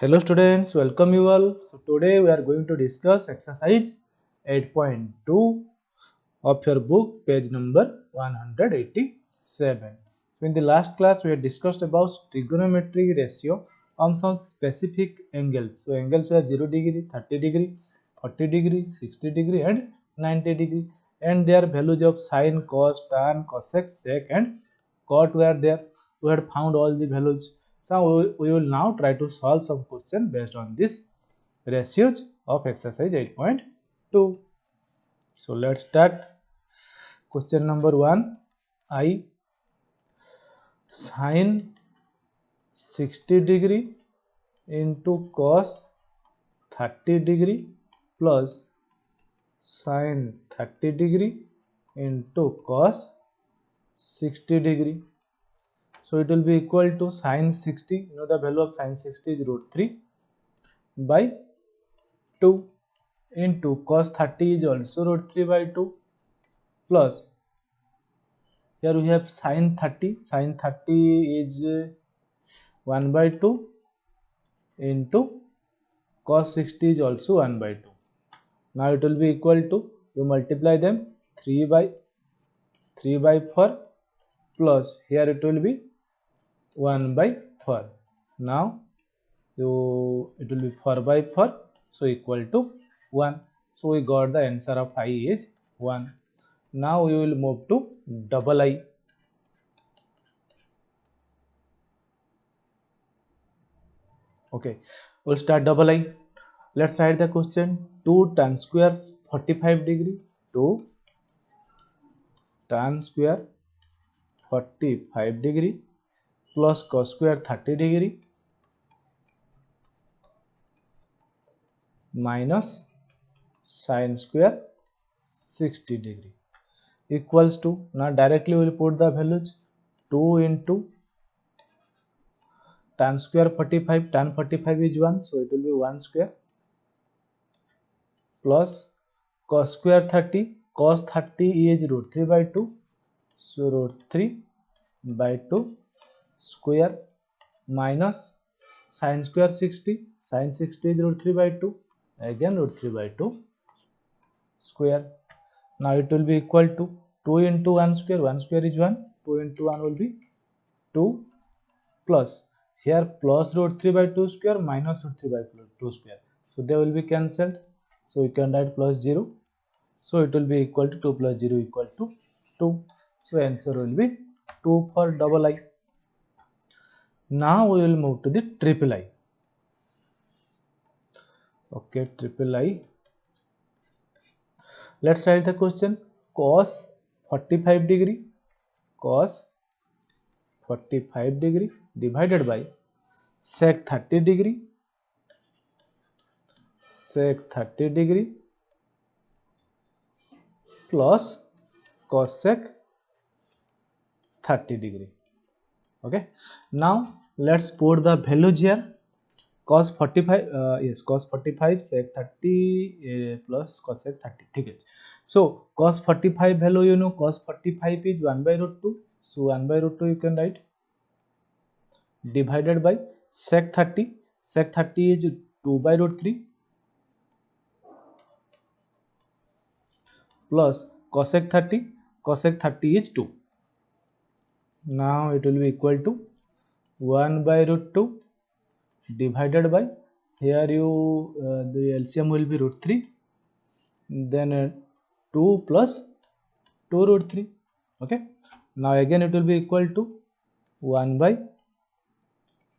Hello students, welcome you all. So today we are going to discuss exercise 8.2 of your book, page number 187. So in the last class we had discussed about trigonometry ratio on some specific angles. So angles were 0 degree, 30 degree, 40 degree, 60 degree and 90 degree, and their values of sine, cos, tan, cosec, sec and cot were there. We had found all the values. So we will now try to solve some question based on this ratios of exercise 8.2. So let's start. Question number 1. I sine 60 degree into cos 30 degree plus sine 30 degree into cos 60 degree. So it will be equal to sine 60. You know the value of sine 60 is root 3 by 2 into cos 30 is also root 3 by 2 plus here we have sine 30. Sine 30 is 1 by 2 into cos 60 is also 1 by 2. Now it will be equal to, you multiply them, 3 by 4 plus here it will be 1 by 4. Now it will be 4 by 4, so equal to 1. So we got the answer of I is 1. Now we will move to double I. Okay, we'll start double I. Let's write the question. 2 tan square 45 degree. 2 tan square 45 degree plus cos square 30 degree minus sin square 60 degree equals to, now directly we will put the values. 2 into tan square 45, tan 45 is 1, so it will be 1 square plus cos square 30, cos 30 is root 3 by 2, so root 3 by 2 square minus sin square 60, sin 60 is root 3 by 2, again root 3 by 2 square. Now it will be equal to 2 into 1 square, 1 square is 1, 2 into 1 will be 2 plus here plus root 3 by 2 square minus root 3 by 2 square, so they will be cancelled, so we can write plus 0, so it will be equal to 2 plus 0 equal to 2. So answer will be 2 for double I. Now we will move to the triple I. Okay, triple I. Let's write the question. Cos 45 degree, cos 45 degree divided by sec 30 degree, sec 30 degree plus cosec 30 degree. Okay, now let's put the values here. Cos 45, yes, cos 45 sec 30 plus cosec 30. ठीक है. So cos 45 value, you know, cos 45 is 1 by root 2, so 1 by root 2 you can write, divided by sec 30, sec 30 is 2 by root 3 plus cosec 30, cosec 30 is 2. Now it will be equal to 1 by root 2 divided by, here you the LCM will be root 3, then 2 plus 2 root 3. Okay, now again it will be equal to 1 by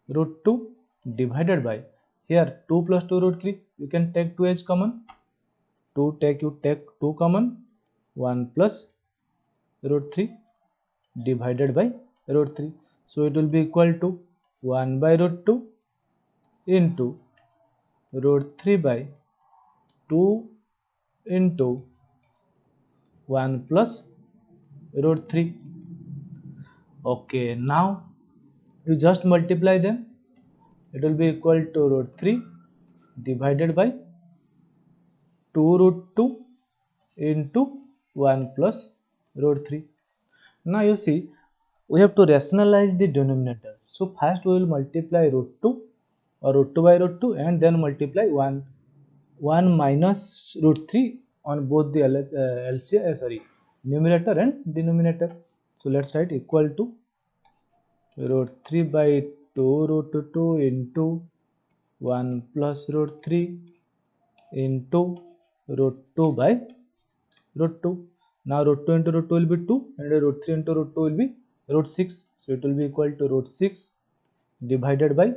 root 2 divided by, here 2 plus 2 root 3, you can take 2 as common, 2 you take 2 common, 1 plus root 3 divided by root 3, so it will be equal to 1 by root 2 into root 3 by 2 into 1 plus root 3. Okay, now you just multiply them, it will be equal to root 3 divided by 2 root 2 into 1 plus root 3. Now you see, we have to rationalize the denominator. So first we will multiply root 2 or root 2 by root 2 and then multiply 1 minus root 3 on both the numerator and denominator. So let's write equal to root 3 by 2 root 2 into 1 plus root 3 into root 2 by root 2. Now root 2 into root 2 will be 2 and root 3 into root 2 will be root 6. So it will be equal to root 6 divided by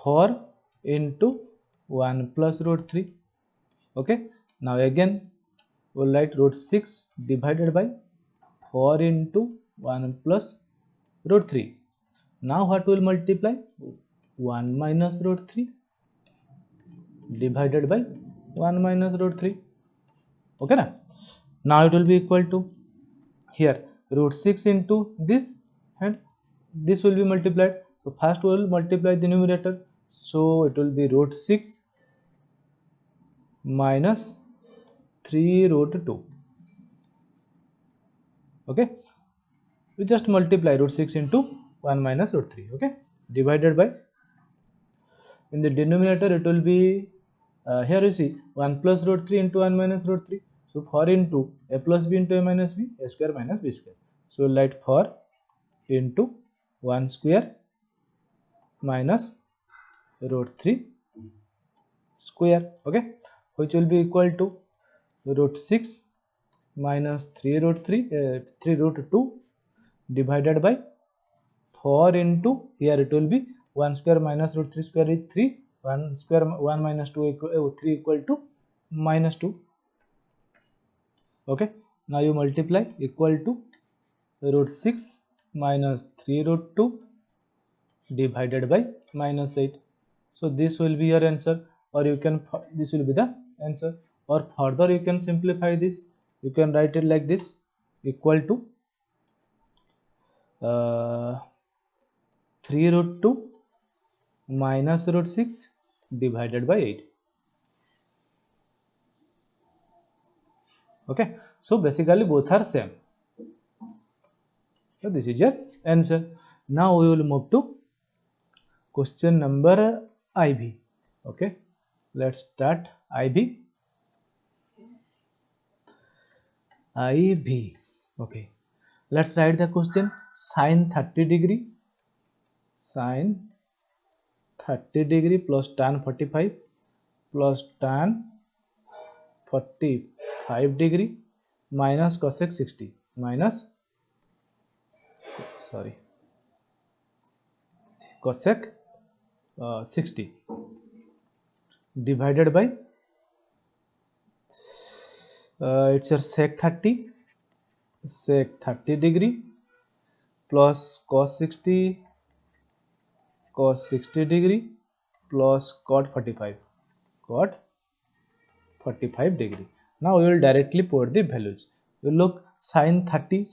4 into 1 plus root 3. Okay, now again we'll write root 6 divided by 4 into 1 plus root 3. Now what will multiply? 1 minus root 3 divided by 1 minus root 3. Okay na? Now it will be equal to here root 6 into this and this will be multiplied. So first we will multiply the numerator. So it will be root 6 minus 3 root 2. Okay, we just multiply root 6 into 1 minus root 3. Okay, divided by, in the denominator it will be here you see 1 plus root 3 into 1 minus root 3. So 4 into a plus b into a minus b, a square minus b square. So we'll write 4 into 1 square minus root 3 square. Okay, which will be equal to root 6 minus 3 root 3 root 2 divided by 4 into, here it will be 1 square minus root 3 square is 3, 1 square 1 minus 2 equal 3 equal to minus 2. Okay, now you multiply equal to root 6 minus 3 root 2 divided by minus 8. So this will be your answer, or you can, this will be the answer, or further you can simplify this. You can write it like this, equal to 3 root 2 minus root 6 divided by 8. Okay, so basically both are same. So this is your answer. Now we will move to question number IV. Okay, let's start IV. Okay, let's write the question. Sine 30 degree, sine 30 degree plus tan 45 plus tan 45 degree minus cosec 60 minus cosec 60 divided by it's your sec 30 degree plus cos 60 degree plus cot 45 degree. Now we will directly put the values. You look, sine 30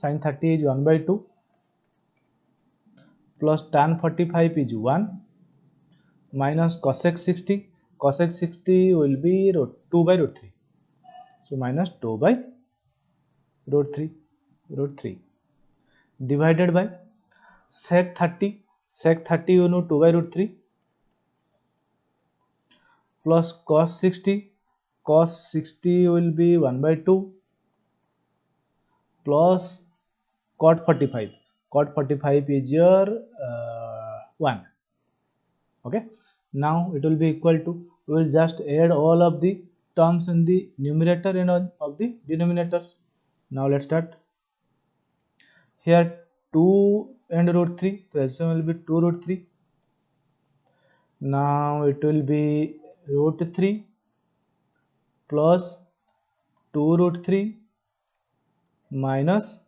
is 1 by 2 plus tan 45 is 1 minus cosec 60 will be 2 by root 3. So minus 2 by root 3 divided by sec 30 you know 2 by root 3 plus cos 60 will be 1 by 2 plus cot 45 is your 1. Okay, now it will be equal to, we will just add all of the terms in the numerator and all of the denominators. Now let's start. Here 2 and root 3, so LCM will be 2 root 3. Now it will be root 3 plus 2 root 3 minus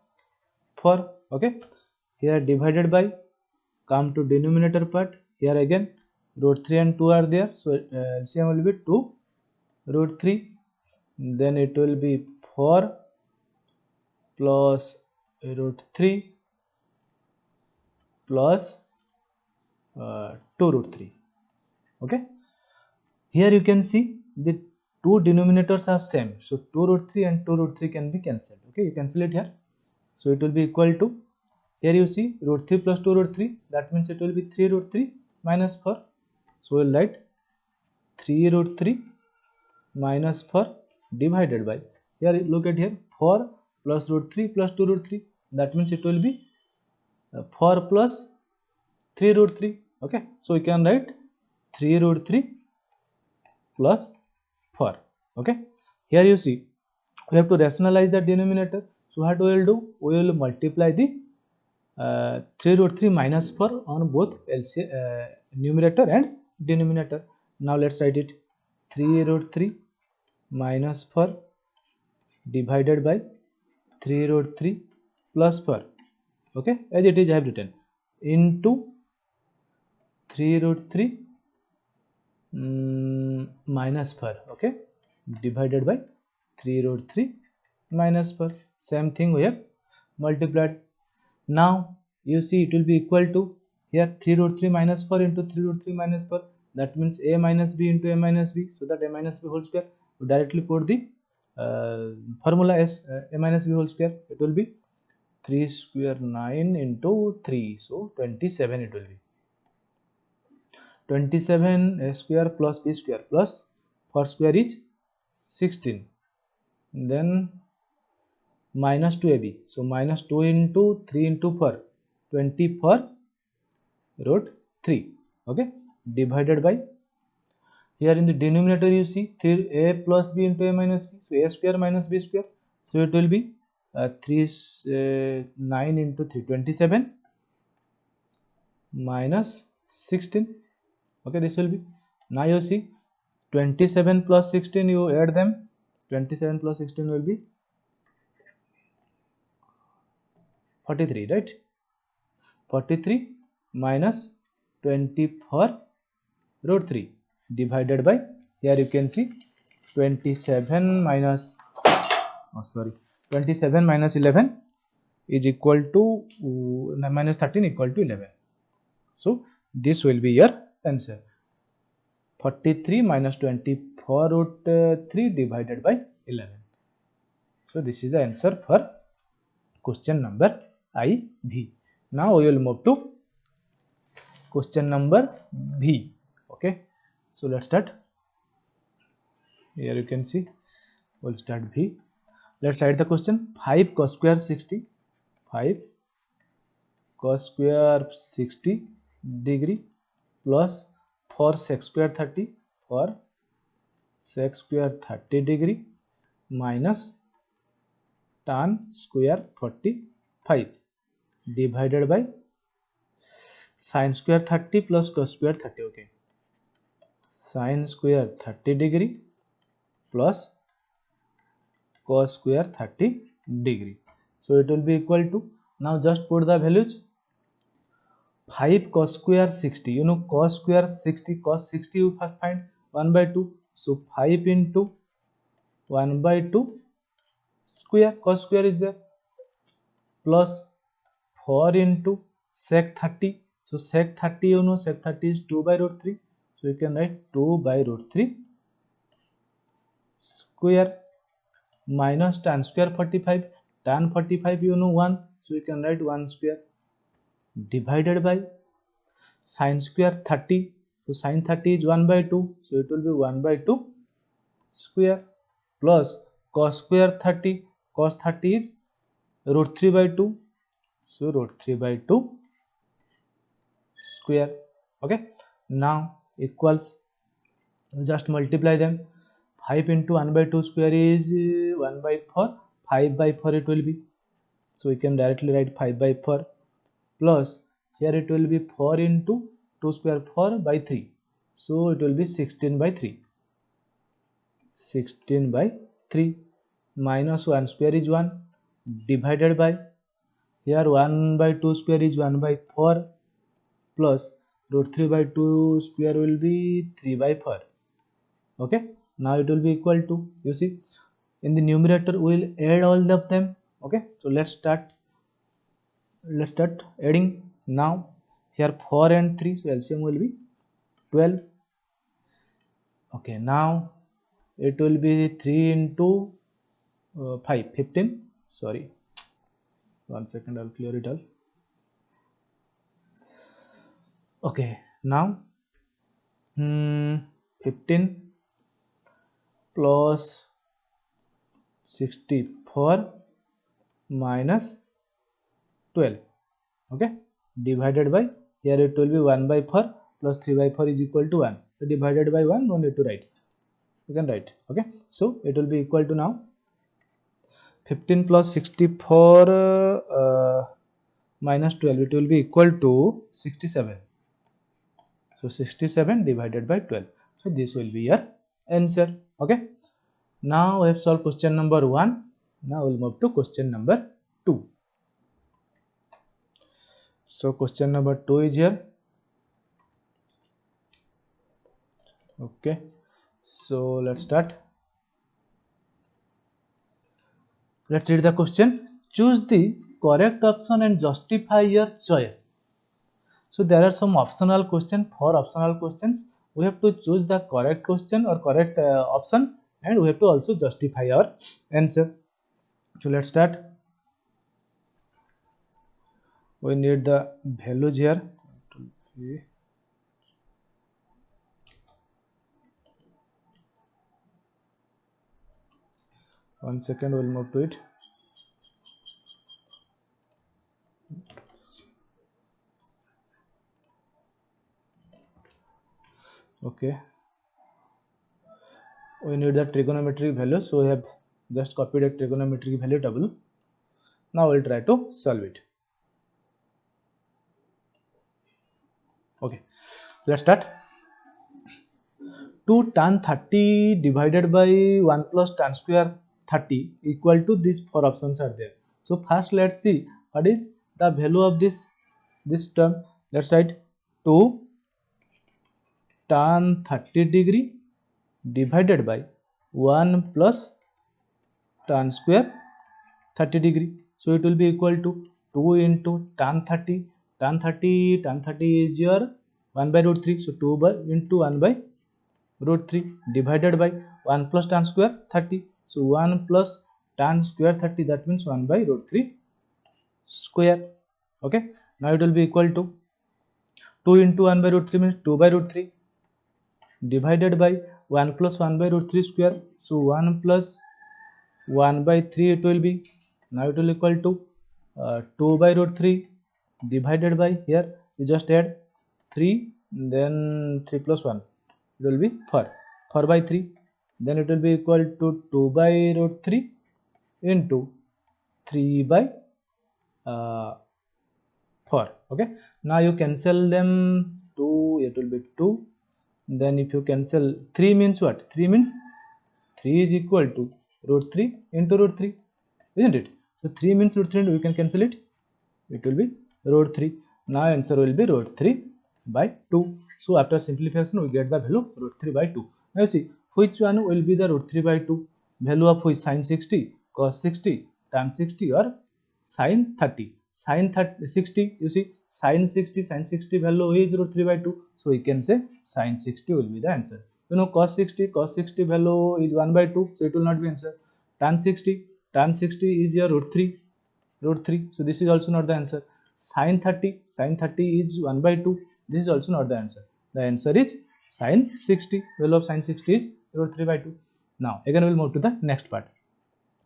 4. Okay, here divided by, come to denominator part. Here again root 3 and 2 are there, so LCM will be 2 root 3, then it will be 4 plus root 3 plus 2 root 3. Okay, here you can see the two denominators are same, so 2 root 3 and 2 root 3 can be cancelled. Okay, you cancel it here, so it will be equal to, here you see root 3 plus 2 root 3, that means it will be 3 root 3 minus 4. So we'll write 3 root 3 minus 4 divided by, here look at here, 4 plus root 3 plus 2 root 3, that means it will be 4 plus 3 root 3. Okay, so we can write 3 root 3 plus 4. Okay, here you see we have to rationalize the denominator. So what we will do, we will multiply the 3 root 3 minus 4 on both numerator and denominator. Now let's write it, 3 root 3 minus 4 divided by 3 root 3 plus 4. Okay, as it is I have written, into 3 root 3 minus 4. Okay, divided by 3 root 3 minus 4. Same thing we have multiplied. Now you see it will be equal to, here 3 root 3 minus 4 into 3 root 3 minus 4, that means a minus b into a minus b, so that a minus b whole square. We directly put the formula as a minus b whole square. It will be 3 square 9 into 3, so 27 it will be. 27 a square plus b square plus 4 square is 16, then minus 2ab, so minus 2 into 3 into 4, 24 root 3. Okay, divided by, here in the denominator you see 3a plus b into a minus b, so a square minus b square, so it will be 9 into 3, 27 minus 16. Okay, this will be, now you see 27 plus 16, you add them, 27 plus 16 will be 43, right? 43 minus 24 root 3 divided by, here you can see 27 minus 27 minus 11 is equal to minus 13 equal to 11. So this will be your answer, 43 minus 24 root 3 divided by 11. So this is the answer for question number IV. Now we will move to question number V. Okay, so let's start. Here you can see we'll start V. Let's write the question. 5 cos square 60, 5 cos square 60 degree plus 4 sec square 30 for sec square 30 degree minus tan square 45 divided by sin square 30 plus cos square 30. Okay, sin square 30 degree plus cos square 30 degree. So it will be equal to, now just put the values, 5 cos square 60, you know cos square 60, cos 60 you first find 1 by 2, so 5 into 1 by 2 square, cos square is there, plus 4 into sec 30, so sec 30 you know sec 30 is 2 by root 3, so you can write 2 by root 3 square minus tan square 45, tan 45 you know 1, so you can write 1 square divided by sin square 30, so sin 30 is 1 by 2, so it will be 1 by 2 square plus cos square 30, cos 30 is root 3 by 2, so root 3 by 2 square. Okay, now equals, just multiply them, 5 into 1 by 2 square is 1 by 4, 5 by 4 it will be, so we can directly write 5 by 4 plus, here it will be 4 into 2 square 4 by 3, so it will be 16 by 3, 16 by 3 minus 1 square is 1 divided by, here 1 by 2 square is 1 by 4 plus root 3 by 2 square will be 3 by 4. Okay, now it will be equal to, you see in the numerator we will add all of them. Okay, so let's start adding. Now here 4 and 3, so LCM will be 12. Okay, now it will be 3 into 5, 15, sorry, 1 second, I'll clear it all. Okay, now 15 plus 64 minus 12, okay, divided by, here it will be 1 by 4 plus 3 by 4 is equal to 1, so divided by 1, no need to write, you can write, okay. So it will be equal to now 15 plus 64 minus 12, it will be equal to 67. So 67 divided by 12. So this will be your answer. Okay. Now we have solved question number 1. Now we'll move to question number 2. So question number 2 is here. Okay. So let's start. Let's read the question. Choose the correct option and justify your choice. So there are some optional questions. For optional questions, we have to choose the correct question or correct option, and we have to also justify our answer. So let's start. We need the values here. One second, we'll move to it. Okay, we need the trigonometric value, so we have just copied a trigonometric value table. Now we'll try to solve it. Okay, let's start. 2 tan 30 divided by 1 plus tan square 30 equal to, these four options are there. So first let's see what is the value of this term. Let's write 2 tan 30 degree divided by 1 plus tan square 30 degree. So it will be equal to 2 into tan 30. Tan 30 is your 1 by root 3. So 2 by into 1 by root 3 divided by 1 plus tan square 30. So 1 plus tan square 30, that means 1 by root 3 square. Okay. Now it will be equal to 2 into 1 by root 3 means 2 by root 3 divided by 1 plus 1 by root 3 square. So 1 plus 1 by 3 it will be. Now it will equal to 2 by root 3 divided by, here you just add 3, then 3 plus 1, it will be 4 by 3, then it will be equal to 2 by root 3 into 3 by 4. Okay, now you cancel them, 2, it will be 2, then if you cancel 3 means what, 3 means 3 is equal to root 3 into root 3, isn't it? So 3 means root 3, and we can cancel it, it will be root 3. Now answer will be root 3 by 2. So after simplification we get the value root 3 by 2. Now see which one will be the root 3 by 2, value of which, sin 60, cos 60, tan 60 or sin 30. Sin 60, you see sin 60 value is root 3 by 2, so we can say sin 60 will be the answer. You know cos 60 value is 1 by 2, so it will not be answer. Tan 60 is your root 3, so this is also not the answer. Sin 30 is 1 by 2, this is also not the answer. The answer is sin 60, value of sin 60 is root 3 by 2. Now again we will move to the next part.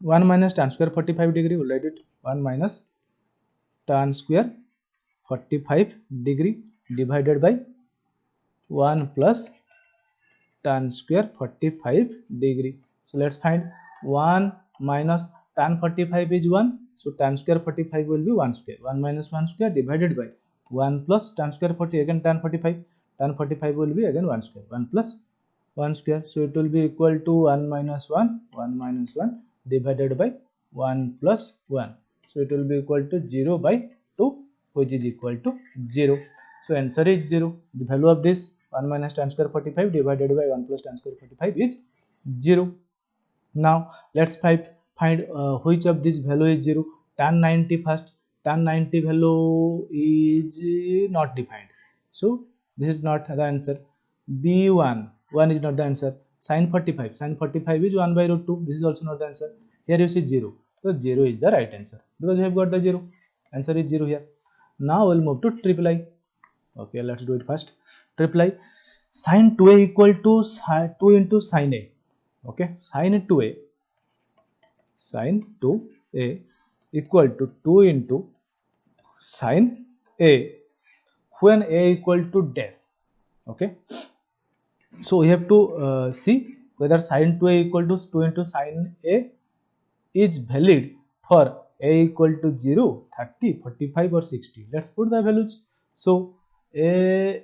1 minus tan square 45 degree, we'll write it 1 minus tan square 45 degree divided by 1 plus tan square 45 degree. So let's find 1 minus tan 45 is 1. So tan square 45 will be 1 square. 1 minus 1 square divided by 1 plus tan square 40, again tan 45. Tan 45 will be again 1 square. 1 plus 1 square. So it will be equal to 1 minus 1, 1 minus 1 divided by 1 plus 1. So it will be equal to 0 by 2, which is equal to 0. So answer is 0. The value of this 1 minus tan square 45 divided by 1 plus tan square 45 is 0. Now let's find which of this value is 0. Tan 90 first. Tan 90 value is not defined, so this is not the answer. B1, 1 is not the answer. Sin 45 is 1 by root 2, this is also not the answer. Here you see 0, so 0 is the right answer because you have got the 0. Answer is 0 here. Now we'll move to triple I. Okay, let's do it first. Triple I. Sin 2a equal to 2 into sin a. Okay, sin 2a equal to 2 into sin a when a equal to dash. Okay, so we have to see whether sin 2a equal to 2 into sin a is valid for a equal to 0, 30, 45 or 60. Let's put the values. So a,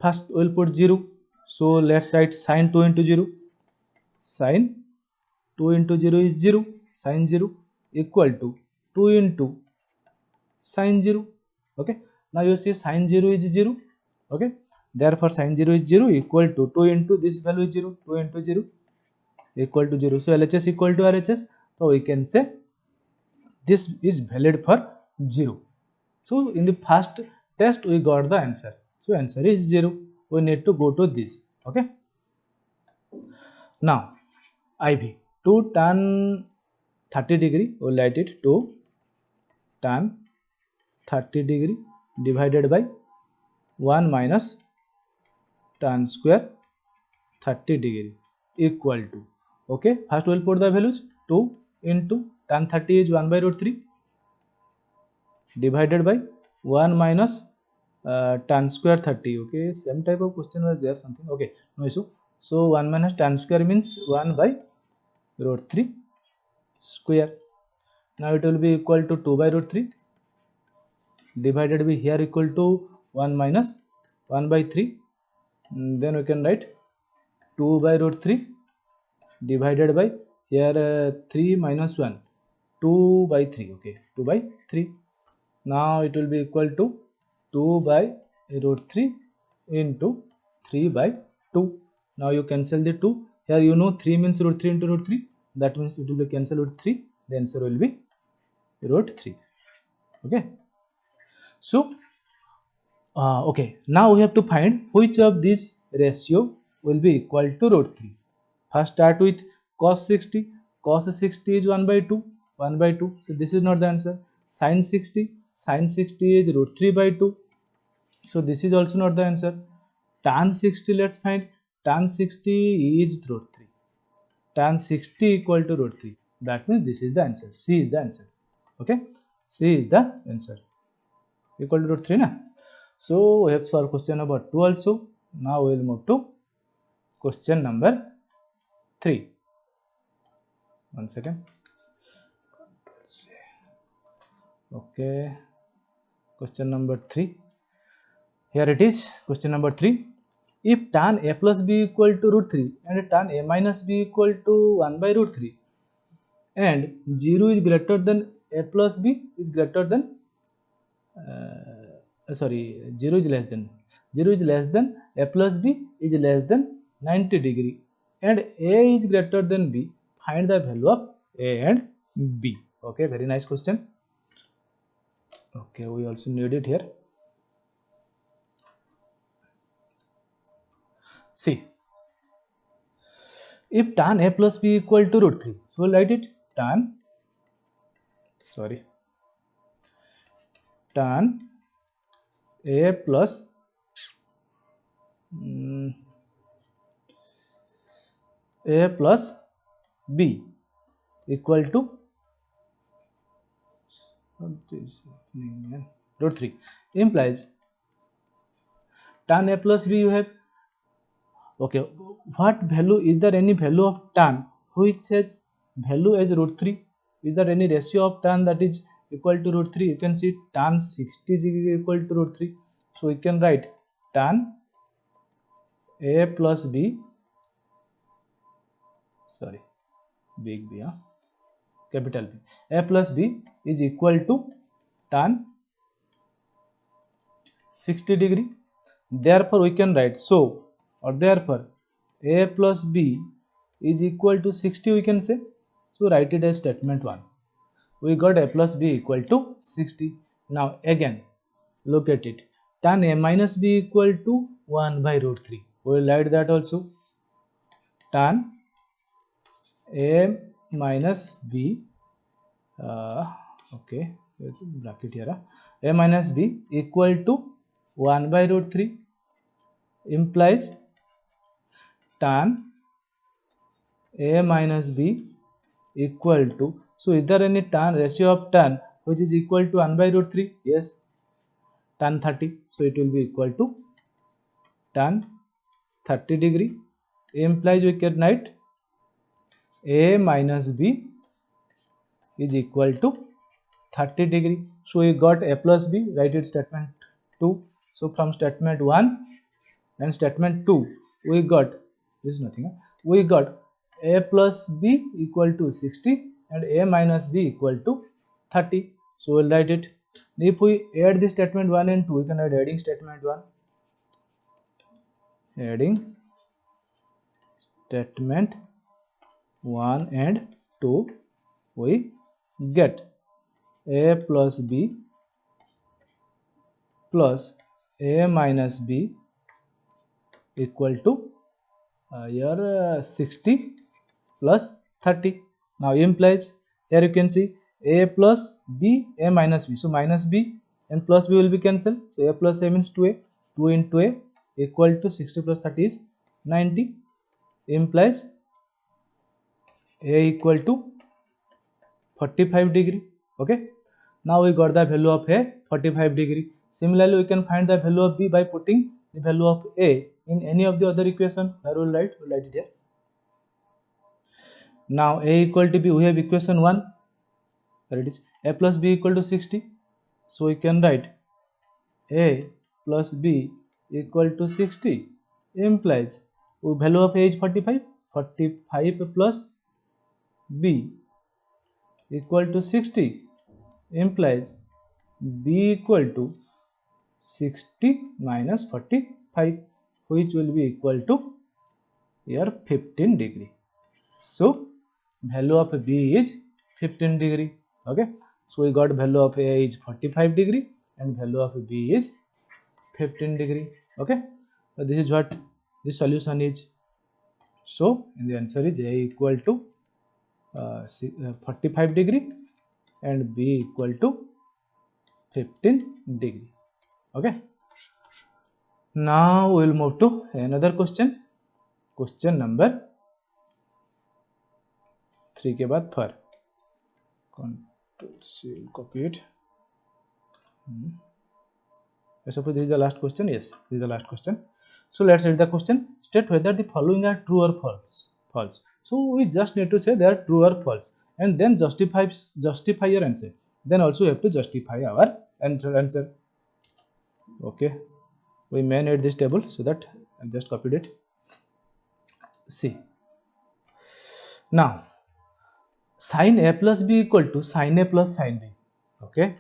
first we'll put 0. So let's write sin 2 into 0. Sin 2 into 0 is 0. Sin 0 equal to 2 into sin 0. Okay, now you see sin 0 is 0. Okay, therefore sin 0 is 0 equal to 2 into this value is 0. 2 into 0 equal to 0. So LHS equal to RHS. So we can say this is valid for 0. So in the first test we got the answer. So answer is 0. We need to go to this. Okay, now IV 2 tan 30 degree, we will write it 2 tan 30 degree divided by 1 minus tan square 30 degree equal to, okay, first we will put the values. 2 into tan 30 is 1 by root 3 divided by 1 minus tan square 30. Okay, same type of question was there something. Okay, no issue. So 1 minus tan square means 1 by root 3 square. Now it will be equal to 2 by root 3 divided by here equal to 1 minus 1 by 3. Then we can write 2 by root 3 divided by here 3 minus 1, 2 by 3. Okay, 2 by 3. Now it will be equal to 2 by root 3 into 3 by 2. Now you cancel the 2. Here you know 3 means root 3 into root 3. That means it will be cancel root 3. The answer will be root 3. Okay. So okay, now we have to find which of these ratio will be equal to root 3. First start with cos 60. Cos 60 is 1 by 2. 1 by 2. So this is not the answer. Sin 60. Sin 60 is root 3 by 2. So this is also not the answer. Tan 60, let's find. Tan 60 is root 3. Tan 60 equal to root 3. That means this is the answer. C is the answer. Okay. C is the answer. Equal to root 3 na. So we have solved question number 2 also. Now we will move to question number 3. One second. Okay. Question number 3. Here it is. Question number 3. If tan a plus b equal to root 3 and tan a minus b equal to 1 by root 3 and 0 is greater than a plus b is greater than 0 is less than a plus b is less than 90 degree and a is greater than b, find the value of a and b. Okay, very nice question. Okay, we also need it here. See, if tan a plus b equal to root 3, so we'll write it tan a plus a plus b equal to root 3 implies tan a plus b you have. Okay, what value, is there any value of tan which has value as root 3? Is there any ratio of tan that is equal to root 3? You can see tan 60 is equal to root 3. So we can write tan a plus b, sorry, big B, capital B, a plus b is equal to tan 60 degree. Therefore we can write, so, or therefore a plus b is equal to 60, we can say. So write it as statement 1. We got a plus b equal to 60. Now again look at it. Tan a minus b equal to 1 by root 3. We will write that also. Tan a minus b, okay, bracket here, a minus b equal to 1 by root 3. implies tan A minus B equal to, so is there any tan ratio of tan which is equal to 1 by root 3? Yes, tan 30. So it will be equal to tan 30 degree, implies we can write A minus B is equal to 30 degree. So we got A plus B, write it statement 2. So from statement 1 and statement 2 we got, this is nothing, we got A plus B equal to 60 and A minus B equal to 30. So we'll write it. If we add the statement 1 and 2, we can write adding statement 1, adding statement 1 and 2, we get A plus B plus A minus B equal to here 60 plus 30. Now implies, here you can see A plus B, A minus B. So minus B and plus B will be cancelled. So A plus A means 2A. 2 into A equal to 60 plus 30 is 90. Implies A equal to 45 degree. Okay. Now we got the value of A 45 degree. Similarly, we can find the value of B by putting the value of A in any of the other equation. Where we'll write it here. Now A equal to B, we have equation 1. There it is, A plus B equal to 60. So we can write A plus B equal to 60 implies value of A is 45. 45 plus B equal to 60 implies B equal to 60 minus 45, which will be equal to here 15 degree. So value of B is 15 degree. Okay, so we got value of A is 45 degree and value of B is 15 degree. Okay, so this is what the solution is. So and the answer is A equal to 45 degree and B equal to 15 degree. Okay, now we will move to another question. Question number 3 के बाद for Control C, copy it. I suppose this is the last question. Yes, this is the last question. So let's read the question. State whether the following are true or false. False. So we just need to say they are true or false, and then justify your answer. Then also we have to justify our answer. Okay, we may need this table, so that I just copied it. See, now sin A plus B equal to sin A plus sin B. Okay,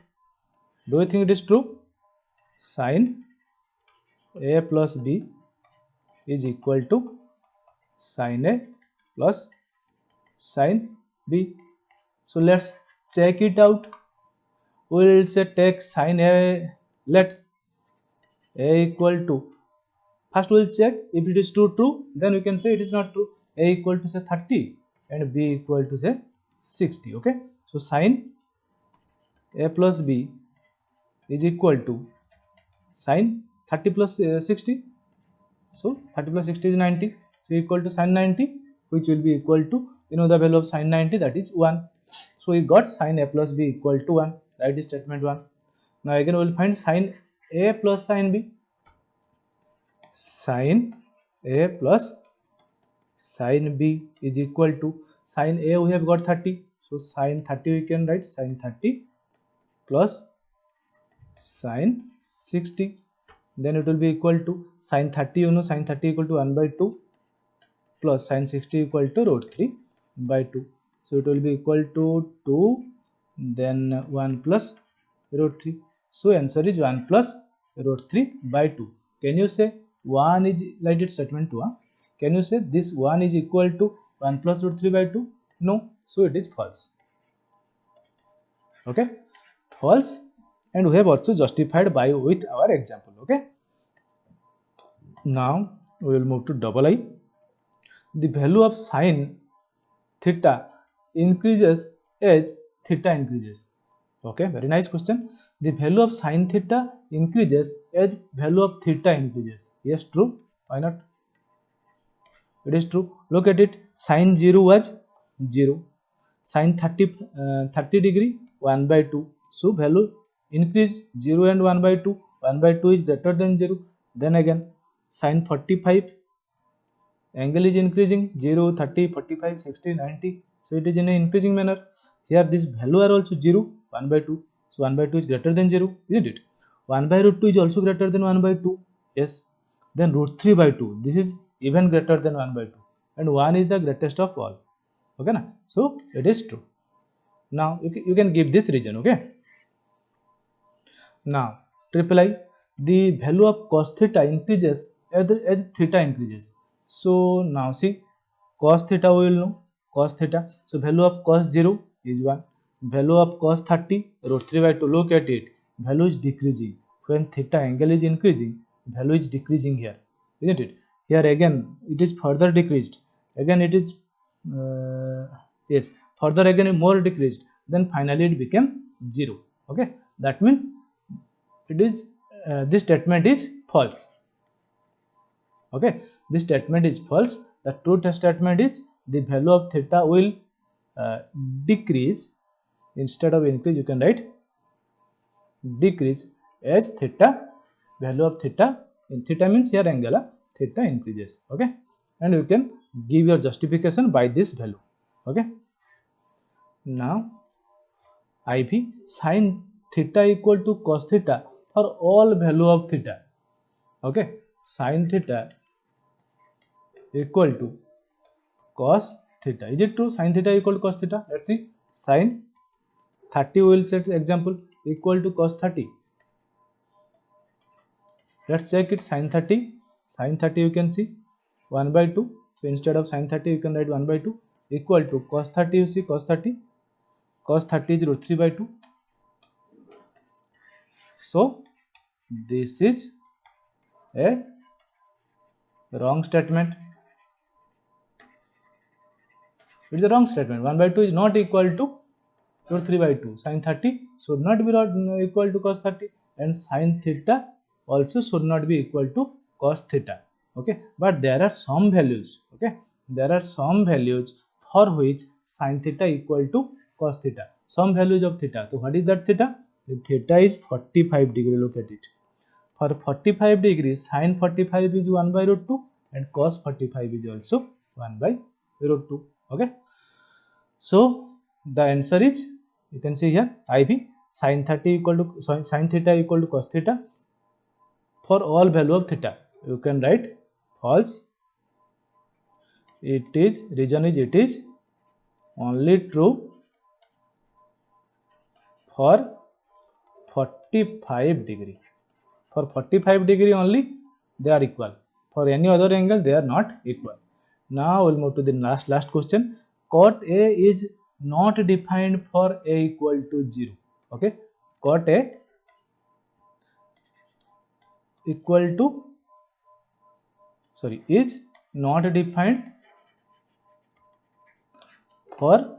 do you think it is true? Sin A plus B is equal to sin A plus sin B. So let's check it out. We will say take sin A, let A equal to, first we will check if it is true, then we can say it is not true. A equal to say 30 and B equal to say 60. Okay, so sin A plus B is equal to sin 30 plus 60. So 30 plus 60 is 90. So equal to sin 90, which will be equal to, you know the value of sin 90, that is 1. So we got sin A plus B equal to 1. That is statement 1. Now again we will find sin A plus sin B. Sin A plus sin B is equal to, sin A we have got 30. So sin 30 we can write sin 30 plus sin 60. Then it will be equal to sin 30, you know sin 30 equal to 1 by 2 plus sin 60 equal to root 3 by 2. So it will be equal to 2 then 1 plus root 3. So answer is 1 plus root 3 by 2. Can you say 1 is, like it statement 2? Can you say this 1 is equal to 1 plus root 3 by 2? No. So it is false. Okay, false. And we have also justified by with our example. Okay, now we will move to double I. The value of sin theta increases as theta increases. Okay, very nice question. The value of sin theta increases as value of theta increases. Yes, true. why not? It is true. Look at it. Sine 0 was 0. Sine 30 degree 1 by 2. So value increase 0 and 1 by 2. 1 by 2 is greater than 0. Then again sine 45 angle is increasing 0, 30, 45, 60, 90. So it is in an increasing manner. Here this value are also 0, 1 by 2. So 1 by 2 is greater than 0, isn't it? 1 by root 2 is also greater than 1 by 2. Yes. Then root 3 by 2. This is even greater than 1 by 2. And 1 is the greatest of all. Okay na? So it is true. Now you can give this reason. Okay. Now triple I, the value of cos theta increases as theta increases. So now see, cos theta we will know, cos theta. So value of cos 0 is 1. Value of cos 30 root 3 by 2. Look at it. Value is decreasing. When theta angle is increasing, value is decreasing here. Isn't it? Here again it is further decreased. Again it is yes, further again more decreased. Then finally it became 0. Okay. That means it is this statement is false. Okay, this statement is false. The true statement is the value of theta will decrease. Instead of increase, you can write decrease as theta, value of theta, in theta means here angle, theta increases. Okay, and you can give your justification by this value. Okay, now IV sin theta equal to cos theta for all value of theta. Okay, sin theta equal to cos theta. Is it true? Sin theta equal to cos theta. Let's see. Sin 30 we will set example equal to cos 30. Let's check it. Sin 30. Sin 30 you can see 1 by 2. So instead of sin 30 you can write 1 by 2 equal to cos 30. You see cos 30. Cos 30 is root 3 by 2. So this is a wrong statement. It is a wrong statement. 1 by 2 is not equal to root 3 by 2. Sin 30 should not be equal to cos 30, and sin theta also should not be equal to cos theta. Okay, but there are some values. Okay, there are some values for which sin theta equal to cos theta. Some values of theta. So what is that theta? The theta is 45 degree. Look at it. For 45 degrees, sin 45 is 1 by root 2 and cos 45 is also 1 by root 2. Okay. So the answer is, you can see here, IV sin 30 equal to sin theta equal to cos theta for all value of theta. You can write false. It is, reason is, it is only true for 45 degree. For 45 degree only they are equal. For any other angle they are not equal. Now we'll move to the last question. Cot A is not defined for A equal to 0. Okay, cot A equal to, sorry, is not defined for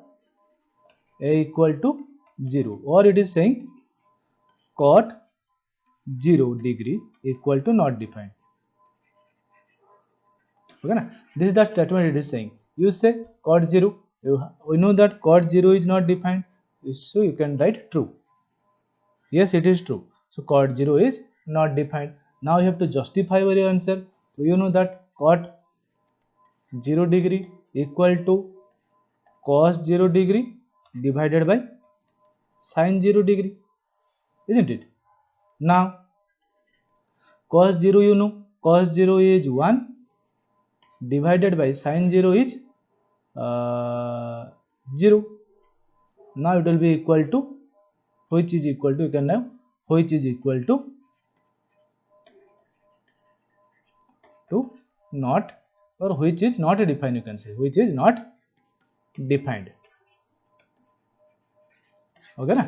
A equal to 0, or it is saying cot 0 degree equal to not defined. Okay, na? This is the statement it is saying. You say cot 0, we know that cot 0 is not defined, so you can write true. Yes, it is true. So cot 0 is not defined. Now you have to justify your answer. So you know that cot 0 degree equal to cos 0 degree divided by sin 0 degree, isn't it? Now cos 0, you know, cos 0 is 1 divided by sin 0 is 0. Now it will be equal to, which is equal to, you can know, which is equal to not, or which is not defined, you can say, which is not defined. Okay na?